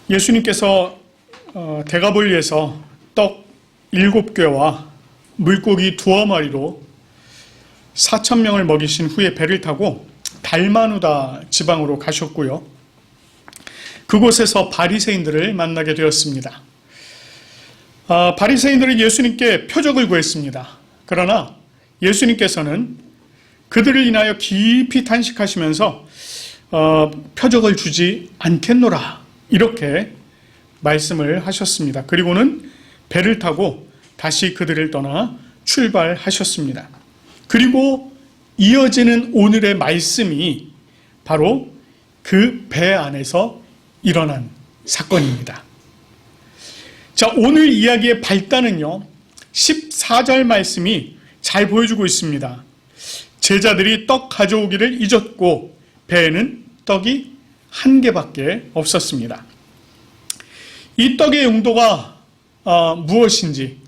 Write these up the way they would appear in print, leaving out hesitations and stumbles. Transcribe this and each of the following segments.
예수님께서 대가볼리에서 떡 7개와 물고기 2마리로 4,000명을 먹이신 후에 배를 타고 달마누다 지방으로 가셨고요. 그곳에서 바리새인들을 만나게 되었습니다. 바리새인들은 예수님께 표적을 구했습니다. 그러나 예수님께서는 그들을 인하여 깊이 탄식하시면서 표적을 주지 않겠노라 이렇게 말씀을 하셨습니다. 그리고는 배를 타고 다시 그들을 떠나 출발하셨습니다. 그리고 이어지는 오늘의 말씀이 바로 그 배 안에서 일어난 사건입니다. 자, 오늘 이야기의 발단은요, 14절 말씀이 잘 보여주고 있습니다. 제자들이 떡 가져오기를 잊었고 배에는 떡이 1개밖에 없었습니다. 이 떡의 용도가 무엇인지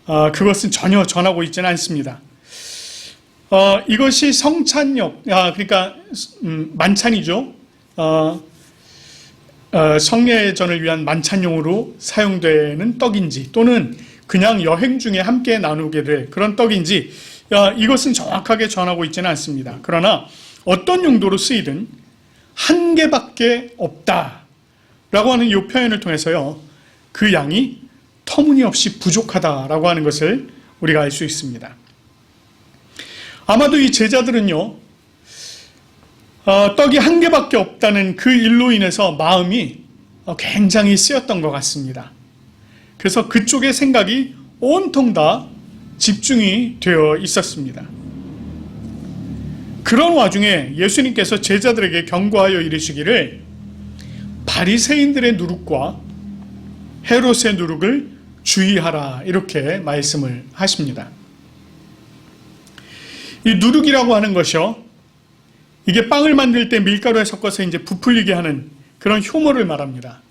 그것은 전혀 전하고 있지는 않습니다. 이것이 성찬역, 그러니까 만찬이죠. 성례전을 위한 만찬용으로 사용되는 떡인지 또는 그냥 여행 중에 함께 나누게 될 그런 떡인지 이것은 정확하게 전하고 있지는 않습니다. 그러나 어떤 용도로 쓰이든 1개밖에 없다라고 하는 이 표현을 통해서요, 그 양이 터무니없이 부족하다라고 하는 것을 우리가 알 수 있습니다. 아마도 이 제자들은요, 떡이 1개밖에 없다는 그 일로 인해서 마음이 굉장히 쓰였던 것 같습니다. 그래서 그쪽의 생각이 온통 다 집중이 되어 있었습니다. 그런 와중에 예수님께서 제자들에게 경고하여 이르시기를 바리새인들의 누룩과 헤롯의 누룩을 주의하라 이렇게 말씀을 하십니다. 이 누룩이라고 하는 것이요, 이게 빵을 만들 때 밀가루에 섞어서 이제 부풀리게 하는 그런 효모를 말합니다.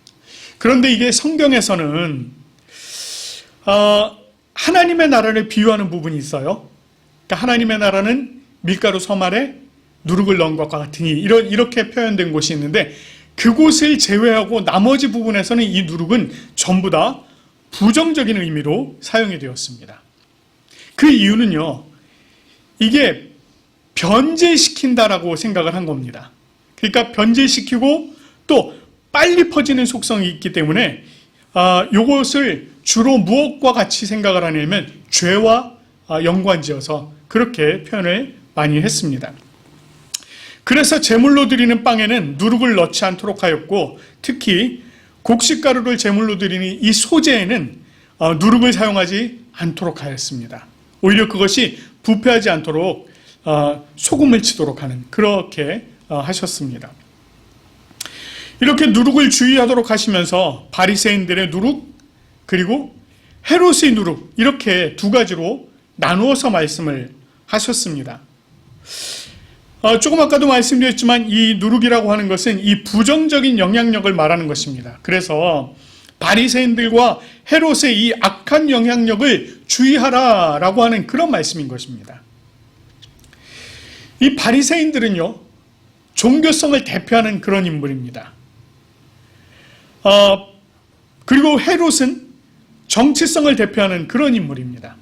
그런데 이게 성경에서는 하나님의 나라를 비유하는 부분이 있어요. 그러니까 하나님의 나라는 밀가루 섬 아래 누룩을 넣은 것과 같으니 이렇게 표현된 곳이 있는데 그곳을 제외하고 나머지 부분에서는 이 누룩은 전부 다 부정적인 의미로 사용이 되었습니다. 그 이유는요, 이게 변제시킨다라고 생각을 한 겁니다. 그러니까 변제시키고 또 빨리 퍼지는 속성이 있기 때문에 이것을 주로 무엇과 같이 생각을 하냐면 죄와 연관지어서 그렇게 표현을 많이 했습니다. 그래서 제물로 드리는 빵에는 누룩을 넣지 않도록 하였고 특히 곡식가루를 제물로 드리는 이 소재에는 누룩을 사용하지 않도록 하였습니다. 오히려 그것이 부패하지 않도록 소금을 치도록 하는 그렇게 하셨습니다. 이렇게 누룩을 주의하도록 하시면서 바리새인들의 누룩 그리고 헤롯의 누룩 이렇게 두 가지로 나누어서 말씀을 하셨습니다. 조금 아까도 말씀드렸지만 이 누룩이라고 하는 것은 이 부정적인 영향력을 말하는 것입니다. 그래서 바리새인들과 헤롯의 이 악한 영향력을 주의하라라고 하는 그런 말씀인 것입니다. 이 바리새인들은요, 종교성을 대표하는 그런 인물입니다. 그리고 헤롯은 정치성을 대표하는 그런 인물입니다.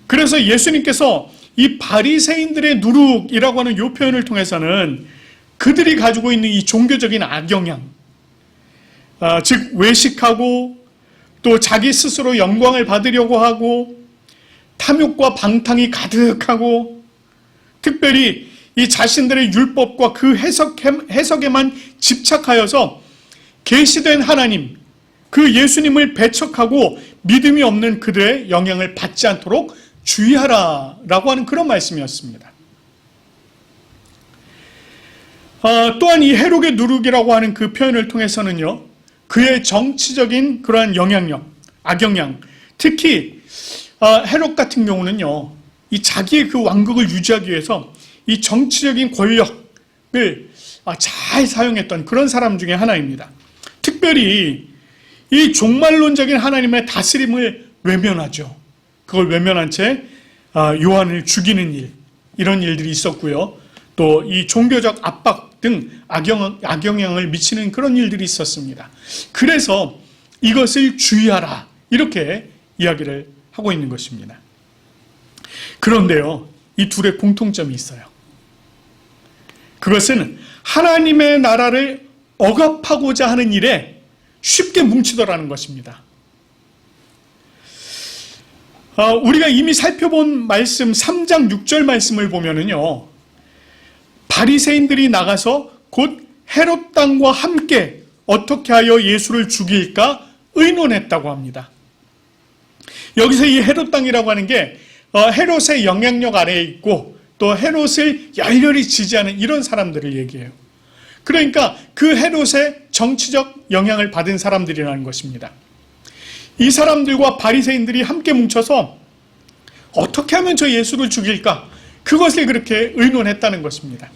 그래서 예수님께서 이 바리새인들의 누룩이라고 하는 이 표현을 통해서는 그들이 가지고 있는 이 종교적인 악영향, 즉 외식하고 또 자기 스스로 영광을 받으려고 하고 탐욕과 방탕이 가득하고 특별히 이 자신들의 율법과 그 해석에만 집착하여서 계시된 하나님, 그 예수님을 배척하고 믿음이 없는 그들의 영향을 받지 않도록 주의하라라고 하는 그런 말씀이었습니다. 또한 이 헤롯의 누룩이라고 하는 그 표현을 통해서는요, 그의 정치적인 그러한 영향력, 악영향, 특히 헤롯 같은 경우는요, 이 자기의 그 왕국을 유지하기 위해서 이 정치적인 권력을 잘 사용했던 그런 사람 중에 하나입니다. 특별히 이 종말론적인 하나님의 다스림을 외면하죠. 그걸 외면한 채 요한을 죽이는 일, 이런 일들이 있었고요. 또 이 종교적 압박, 등 악영향을 미치는 그런 일들이 있었습니다. 그래서 이것을 주의하라 이렇게 이야기를 하고 있는 것입니다. 그런데요, 이 둘의 공통점이 있어요. 그것은 하나님의 나라를 억압하고자 하는 일에 쉽게 뭉치더라는 것입니다. 우리가 이미 살펴본 말씀 3장 6절 말씀을 보면은요, 바리새인들이 나가서 곧 헤롯 당과 함께 어떻게 하여 예수를 죽일까 의논했다고 합니다. 여기서 이 헤롯 당이라고 하는 게 헤롯의 영향력 아래에 있고 또 헤롯을 열렬히 지지하는 이런 사람들을 얘기해요. 그러니까 그 헤롯의 정치적 영향을 받은 사람들이라는 것입니다. 이 사람들과 바리새인들이 함께 뭉쳐서 어떻게 하면 저 예수를 죽일까? 그것을 그렇게 의논했다는 것입니다.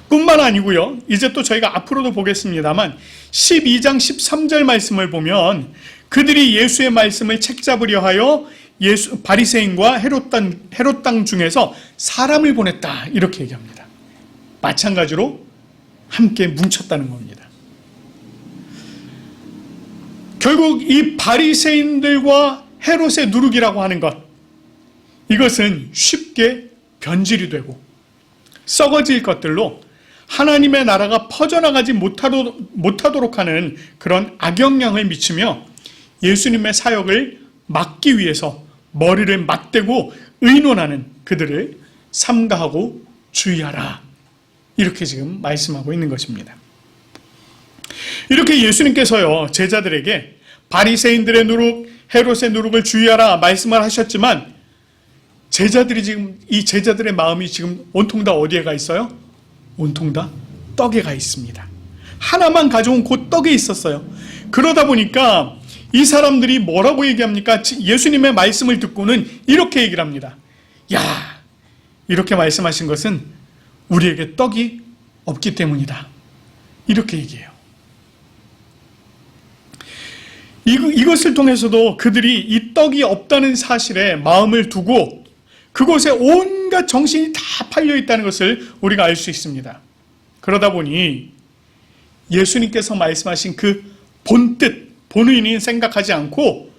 뿐만 아니고요, 이제 또 저희가 앞으로도 보겠습니다만 12장 13절 말씀을 보면 그들이 예수의 말씀을 책잡으려 하여 바리새인과 헤롯 당 중에서 사람을 보냈다 이렇게 얘기합니다. 마찬가지로 함께 뭉쳤다는 겁니다. 결국 이 바리새인들과 헤롯의 누룩이라고 하는 것, 이것은 쉽게 변질이 되고 썩어질 것들로 하나님의 나라가 퍼져나가지 못하도록 하는 그런 악영향을 미치며 예수님의 사역을 막기 위해서 머리를 맞대고 의논하는 그들을 삼가하고 주의하라 이렇게 지금 말씀하고 있는 것입니다. 이렇게 예수님께서요, 제자들에게 바리새인들의 누룩, 헤롯의 누룩을 주의하라 말씀을 하셨지만 이 제자들의 마음이 지금 온통 다 어디에 가 있어요? 온통 다 떡에 가 있습니다. 하나만 가져온 그 떡에 있었어요. 그러다 보니까 이 사람들이 뭐라고 얘기합니까? 예수님의 말씀을 듣고는 이렇게 얘기를 합니다. 야, 이렇게 말씀하신 것은 우리에게 떡이 없기 때문이다. 이렇게 얘기해요. 이것을 통해서도 그들이 이 떡이 없다는 사실에 마음을 두고 그곳에 온갖 정신이 다 팔려 있다는 것을 우리가 알 수 있습니다. 그러다 보니 예수님께서 말씀하신 그 본뜻, 본의는 생각하지 않고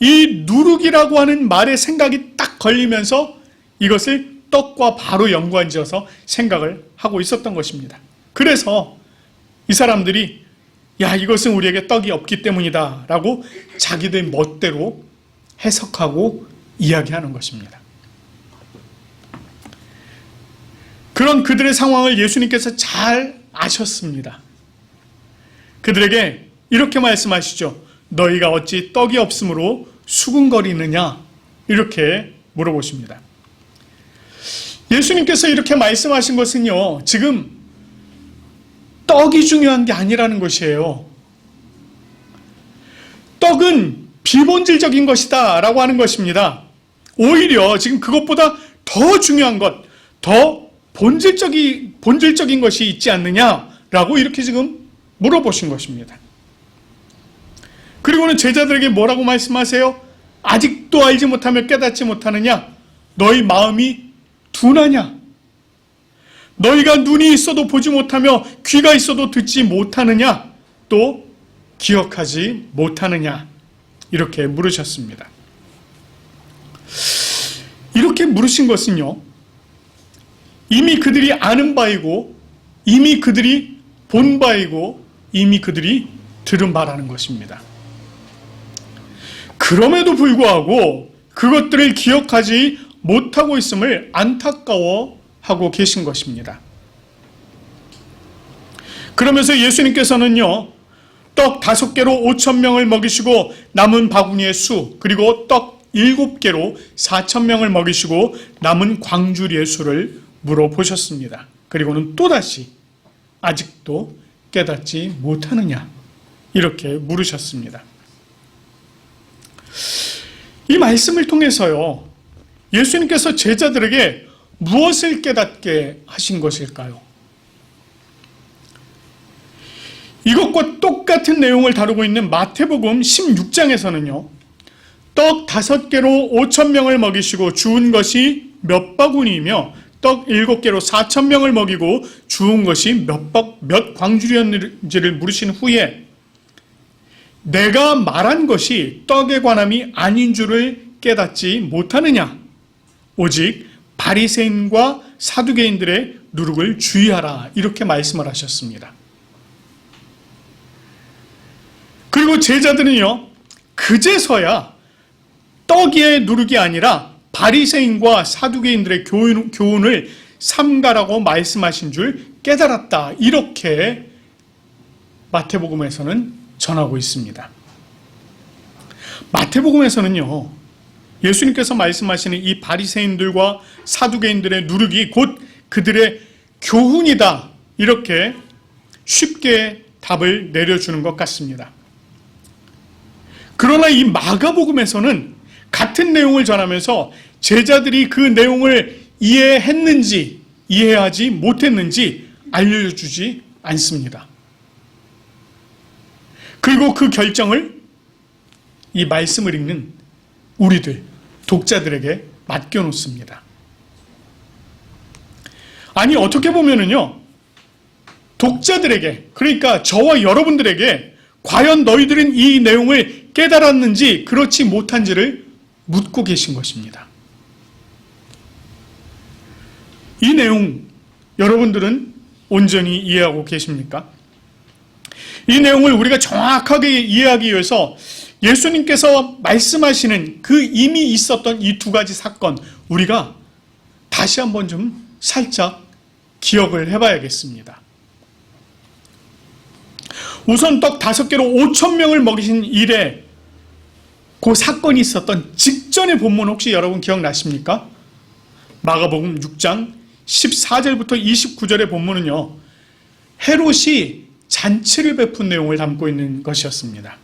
이 누룩이라고 하는 말에 생각이 딱 걸리면서 이것을 떡과 바로 연관지어서 생각을 하고 있었던 것입니다. 그래서 이 사람들이 야, 이것은 우리에게 떡이 없기 때문이다 라고 자기들 멋대로 해석하고 이야기하는 것입니다. 그런 그들의 상황을 예수님께서 잘 아셨습니다. 그들에게 이렇게 말씀하시죠. 너희가 어찌 떡이 없으므로 수군거리느냐? 이렇게 물어보십니다. 예수님께서 이렇게 말씀하신 것은요, 지금 떡이 중요한 게 아니라는 것이에요. 떡은 비본질적인 것이다 라고 하는 것입니다. 오히려 지금 그것보다 더 중요한 것, 더 본질적인 것이 있지 않느냐라고 이렇게 지금 물어보신 것입니다. 그리고는 제자들에게 뭐라고 말씀하세요? 아직도 알지 못하며 깨닫지 못하느냐? 너희 마음이 둔하냐? 너희가 눈이 있어도 보지 못하며 귀가 있어도 듣지 못하느냐? 또 기억하지 못하느냐? 이렇게 물으셨습니다. 이렇게 물으신 것은요, 이미 그들이 아는 바이고 이미 그들이 본 바이고 이미 그들이 들은 바라는 것입니다. 그럼에도 불구하고 그것들을 기억하지 못하고 있음을 안타까워하고 계신 것입니다. 그러면서 예수님께서는요, 떡 5개로 5,000명을 먹이시고 남은 바구니의 수, 그리고 떡 7개로 4,000명을 먹이시고 남은 광주리의 수를 물어보셨습니다. 그리고는 또다시 아직도 깨닫지 못하느냐? 이렇게 물으셨습니다. 이 말씀을 통해서요, 예수님께서 제자들에게 무엇을 깨닫게 하신 것일까요? 이것과 똑같은 내용을 다루고 있는 마태복음 16장에서는요, 떡 5개로 5,000명을 먹이시고 주운 것이 몇 바구니이며 떡 7개로 4,000명을 먹이고 주운 것이 몇 광주리였는지를 물으신 후에 내가 말한 것이 떡에 관함이 아닌 줄을 깨닫지 못하느냐? 오직 바리새인과 사두개인들의 누룩을 주의하라. 이렇게 말씀을 하셨습니다. 그리고 제자들은요, 그제서야 떡의 누룩이 아니라 바리새인과 사두개인들의 교훈을 삼가라고 말씀하신 줄 깨달았다. 이렇게 마태복음에서는 전하고 있습니다. 마태복음에서는요, 예수님께서 말씀하시는 이 바리새인들과 사두개인들의 누룩이 곧 그들의 교훈이다. 이렇게 쉽게 답을 내려주는 것 같습니다. 그러나 이 마가복음에서는 같은 내용을 전하면서 제자들이 그 내용을 이해했는지 이해하지 못했는지 알려주지 않습니다. 그리고 그 결정을 이 말씀을 읽는 우리들, 독자들에게 맡겨놓습니다. 아니, 어떻게 보면은요, 독자들에게, 그러니까 저와 여러분들에게 과연 너희들은 이 내용을 깨달았는지 그렇지 못한지를 묻고 계신 것입니다. 이 내용 여러분들은 온전히 이해하고 계십니까? 이 내용을 우리가 정확하게 이해하기 위해서 예수님께서 말씀하시는 그 이미 있었던 이 두 가지 사건, 우리가 다시 한번 좀 살짝 기억을 해봐야겠습니다. 우선 떡 5개로 5,000명을 먹이신 일에 그 사건이 있었던 직전의 본문 혹시 여러분 기억나십니까? 마가복음 6장 14절부터 29절의 본문은요, 헤롯이 잔치를 베푼 내용을 담고 있는 것이었습니다.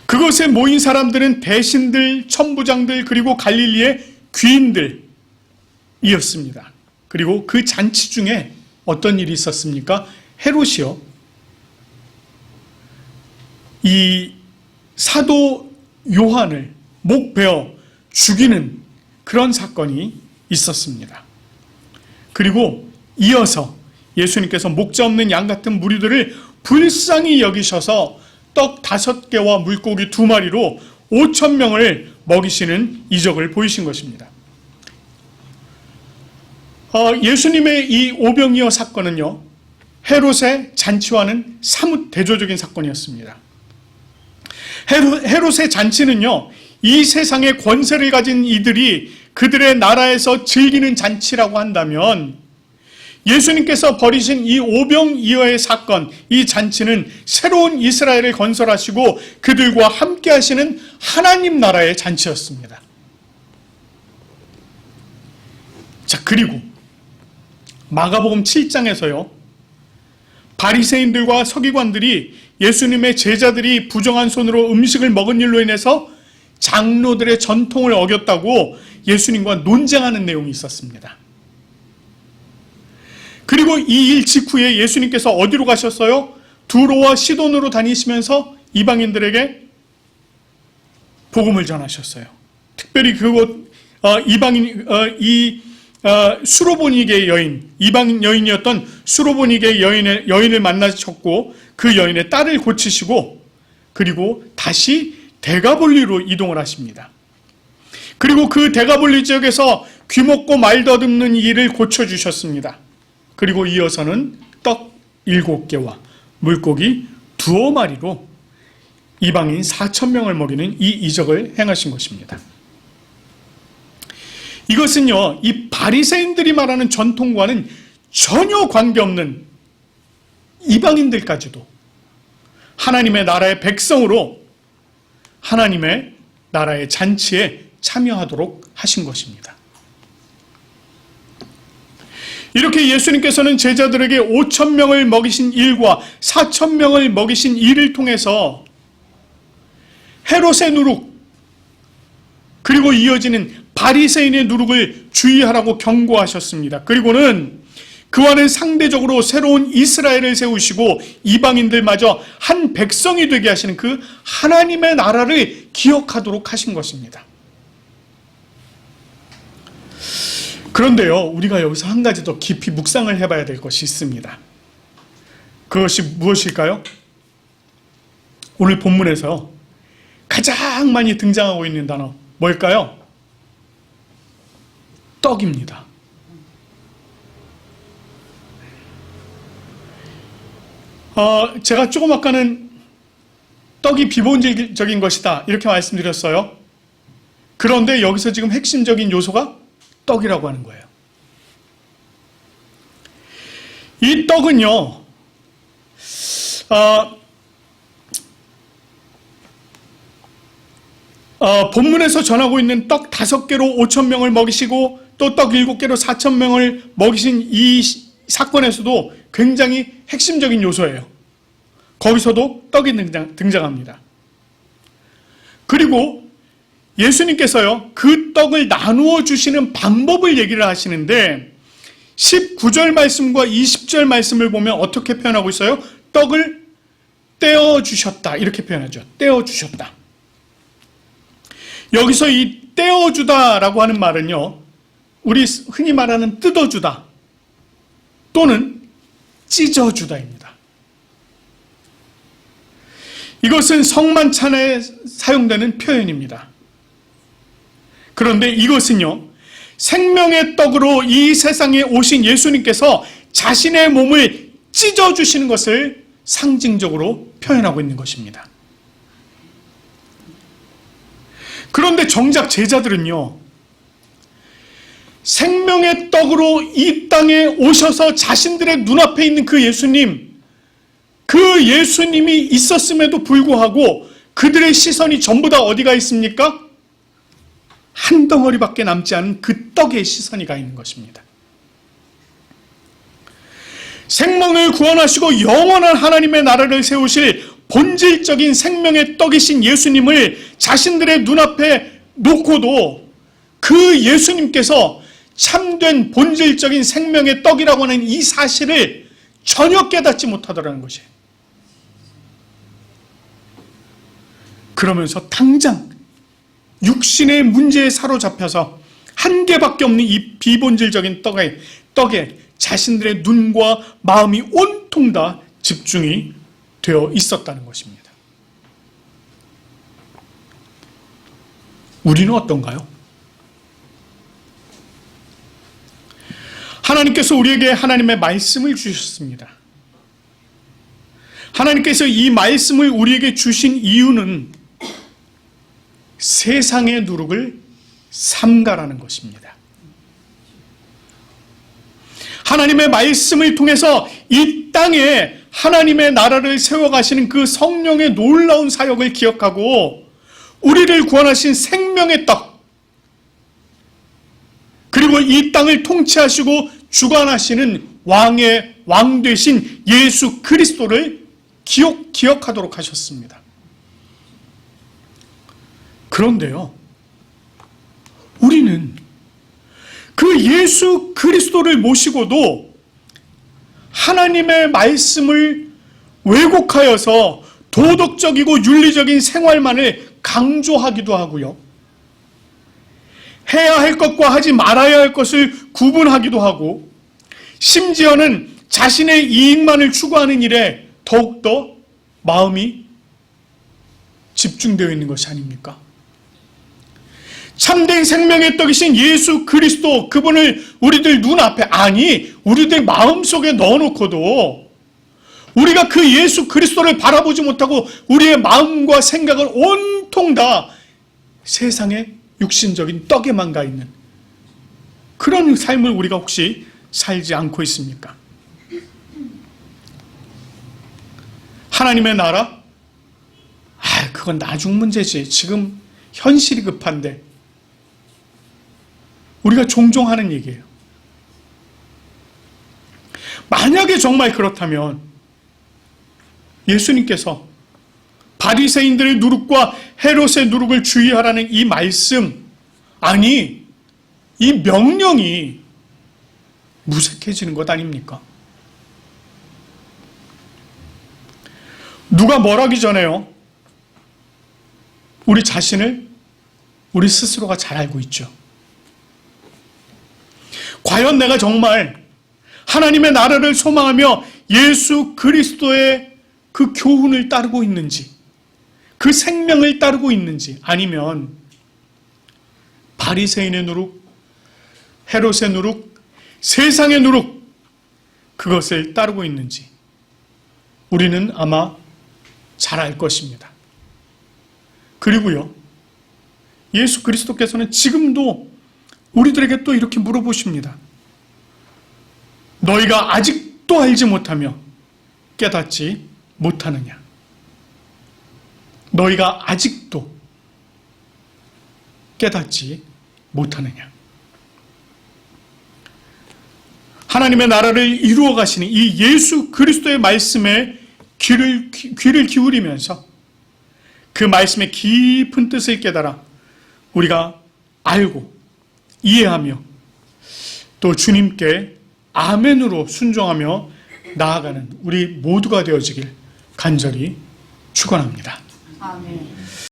그것에 모인 사람들은 대신들, 천부장들, 그리고 갈릴리의 귀인들이었습니다. 그리고 그 잔치 중에 어떤 일이 있었습니까? 헤롯이요, 이 사도 요한을 목베어 죽이는 그런 사건이 있었습니다. 그리고 이어서 예수님께서 목자 없는 양 같은 무리들을 불쌍히 여기셔서 떡 5개와 물고기 2마리로 5,000명을 먹이시는 이적을 보이신 것입니다. 예수님의 이 오병이어 사건은요, 헤롯의 잔치와는 사뭇 대조적인 사건이었습니다. 헤롯의 잔치는요, 이 세상의 권세를 가진 이들이 그들의 나라에서 즐기는 잔치라고 한다면, 예수님께서 벌이신 이 오병이어의 사건, 이 잔치는 새로운 이스라엘을 건설하시고 그들과 함께 하시는 하나님 나라의 잔치였습니다. 자, 그리고 마가복음 7장에서요, 바리새인들과 서기관들이 예수님의 제자들이 부정한 손으로 음식을 먹은 일로 인해서 장로들의 전통을 어겼다고 예수님과 논쟁하는 내용이 있었습니다. 그리고 이 일 직후에 예수님께서 어디로 가셨어요? 두로와 시돈으로 다니시면서 이방인들에게 복음을 전하셨어요. 특별히 그곳 수로보니게 여인, 이방 여인이었던 수로보니게 여인을 만나셨고 그 여인의 딸을 고치시고 그리고 다시 데가볼리로 이동을 하십니다. 그리고 그 데가볼리 지역에서 귀먹고 말 더듬는 일을 고쳐주셨습니다. 그리고 이어서는 떡 7개와 물고기 2마리로 이방인 4,000명을 먹이는 이 이적을 행하신 것입니다. 이것은요, 이 바리새인들이 말하는 전통과는 전혀 관계없는 이방인들까지도 하나님의 나라의 백성으로 하나님의 나라의 잔치에 참여하도록 하신 것입니다. 이렇게 예수님께서는 제자들에게 5,000명을 먹이신 일과 4,000명을 먹이신 일을 통해서 헤롯의 누룩, 그리고 이어지는 바리새인의 누룩을 주의하라고 경고하셨습니다. 그리고는 그와는 상대적으로 새로운 이스라엘을 세우시고 이방인들마저 한 백성이 되게 하시는 그 하나님의 나라를 기억하도록 하신 것입니다. 그런데요, 우리가 여기서 한 가지 더 깊이 묵상을 해봐야 될 것이 있습니다. 그것이 무엇일까요? 오늘 본문에서 가장 많이 등장하고 있는 단어 뭘까요? 떡입니다. 제가 조금 아까는 떡이 비본질적인 것이다 이렇게 말씀드렸어요. 그런데 여기서 지금 핵심적인 요소가 떡이라고 하는 거예요. 이 떡은요, 본문에서 전하고 있는 떡 5개로 5,000명을 먹이시고 또 떡 7개로 4,000명을 먹이신 이 사건에서도 굉장히 핵심적인 요소예요. 거기서도 떡이 등장합니다. 그리고 예수님께서요, 그 떡을 나누어 주시는 방법을 얘기를 하시는데 19절 말씀과 20절 말씀을 보면 어떻게 표현하고 있어요? 떡을 떼어 주셨다 이렇게 표현하죠. 떼어 주셨다. 여기서 이 떼어 주다라고 하는 말은요, 우리 흔히 말하는 뜯어 주다 또는 찢어 주다입니다. 이것은 성만찬에 사용되는 표현입니다. 그런데 이것은요, 생명의 떡으로 이 세상에 오신 예수님께서 자신의 몸을 찢어주시는 것을 상징적으로 표현하고 있는 것입니다. 그런데 정작 제자들은요, 생명의 떡으로 이 땅에 오셔서 자신들의 눈앞에 있는 그 예수님이 있었음에도 불구하고 그들의 시선이 전부 다 어디가 있습니까? 한 덩어리밖에 남지 않은 그 떡에 시선이 가 있는 것입니다. 생명을 구원하시고 영원한 하나님의 나라를 세우실 본질적인 생명의 떡이신 예수님을 자신들의 눈앞에 놓고도 그 예수님께서 참된 본질적인 생명의 떡이라고 하는 이 사실을 전혀 깨닫지 못하더라는 것이에요. 그러면서 당장 육신의 문제에 사로잡혀서 한 개밖에 없는 이 비본질적인 떡에 자신들의 눈과 마음이 온통 다 집중이 되어 있었다는 것입니다. 우리는 어떤가요? 하나님께서 우리에게 하나님의 말씀을 주셨습니다. 하나님께서 이 말씀을 우리에게 주신 이유는 세상의 누룩을 삼가라는 것입니다. 하나님의 말씀을 통해서 이 땅에 하나님의 나라를 세워가시는 그 성령의 놀라운 사역을 기억하고 우리를 구원하신 생명의 떡, 그리고 이 땅을 통치하시고 주관하시는 왕의 왕 되신 예수 그리스도를 기억하도록 하셨습니다. 그런데요, 우리는 그 예수 그리스도를 모시고도 하나님의 말씀을 왜곡하여서 도덕적이고 윤리적인 생활만을 강조하기도 하고요, 해야 할 것과 하지 말아야 할 것을 구분하기도 하고, 심지어는 자신의 이익만을 추구하는 일에 더욱더 마음이 집중되어 있는 것이 아닙니까? 참된 생명의 떡이신 예수 그리스도, 그분을 우리들 눈앞에, 아니 우리들 마음속에 넣어놓고도 우리가 그 예수 그리스도를 바라보지 못하고 우리의 마음과 생각을 온통 다 세상의 육신적인 떡에만 가 있는 그런 삶을 우리가 혹시 살지 않고 있습니까? 하나님의 나라? 그건 나중 문제지. 지금 현실이 급한데. 우리가 종종 하는 얘기예요. 만약에 정말 그렇다면 예수님께서 바리새인들의 누룩과 헤롯의 누룩을 주의하라는 이 말씀, 아니 이 명령이 무색해지는 것 아닙니까? 누가 뭘 하기 전에요, 우리 자신을 우리 스스로가 잘 알고 있죠. 과연 내가 정말 하나님의 나라를 소망하며 예수 그리스도의 그 교훈을 따르고 있는지, 그 생명을 따르고 있는지, 아니면 바리새인의 누룩, 헤롯의 누룩, 세상의 누룩, 그것을 따르고 있는지 우리는 아마 잘 알 것입니다. 그리고요, 예수 그리스도께서는 지금도 우리들에게 또 이렇게 물어보십니다. 너희가 아직도 알지 못하며 깨닫지 못하느냐? 너희가 아직도 깨닫지 못하느냐? 하나님의 나라를 이루어 가시는 이 예수 그리스도의 말씀에 귀를 기울이면서 그 말씀의 깊은 뜻을 깨달아 우리가 알고 이해하며 또 주님께 아멘으로 순종하며 나아가는 우리 모두가 되어지길 간절히 축원합니다. 아멘.